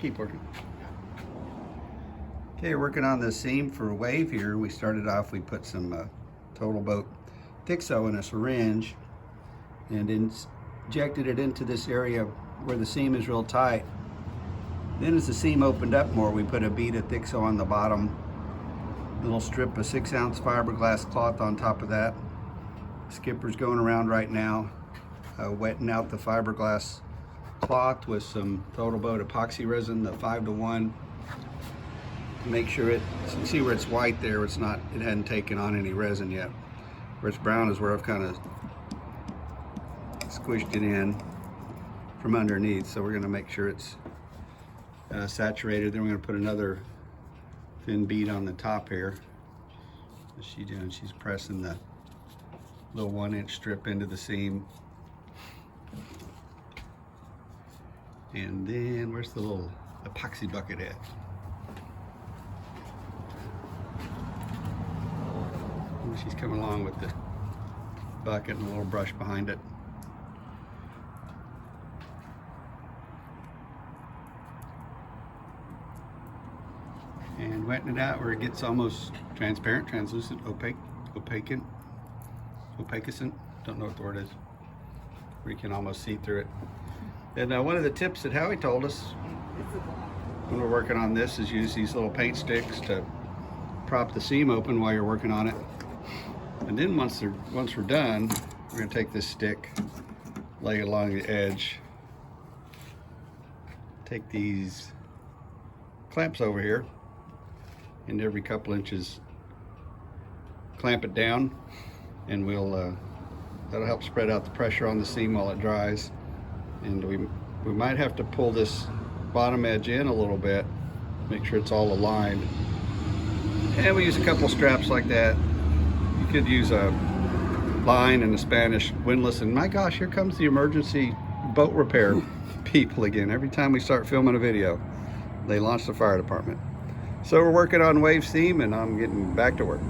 Keep working. Okay, working on the seam for wave here. We started off, we put some TotalBoat THIXO in a syringe and injected it into this area where the seam is real tight. Then as the seam opened up more, we put a bead of THIXO on the bottom, little strip of 6-ounce fiberglass cloth on top of that. Skipper's going around right now, wetting out the fiberglass cloth with some TotalBoat epoxy resin, the 5:1. Make sure you can see where it's white there, it hadn't taken on any resin yet. Where it's brown is where I've kind of squished it in from underneath. So we're going to make sure it's saturated. Then we're going to put another thin bead on the top here. What's she doing? She's pressing the little 1-inch strip into the seam. And then where's the little epoxy bucket at? She's coming along with the bucket and a little brush behind it. And wetting it out where it gets almost transparent, translucent, opacent. Don't know what the word is. Where you can almost see through it. And one of the tips that Howie told us when we're working on this is use these little paint sticks to prop the seam open while you're working on it. And then once we're done, we're going to take this stick, lay it along the edge, take these clamps over here, and every couple inches clamp it down, and that'll help spread out the pressure on the seam while it dries. And we might have to pull this bottom edge in a little bit, make sure it's all aligned. And we use a couple straps like that. You could use a line and a Spanish windlass, and my gosh, here comes the emergency boat repair people again. Every time we start filming a video, they launch the fire department. So we're working on wave seam, and I'm getting back to work.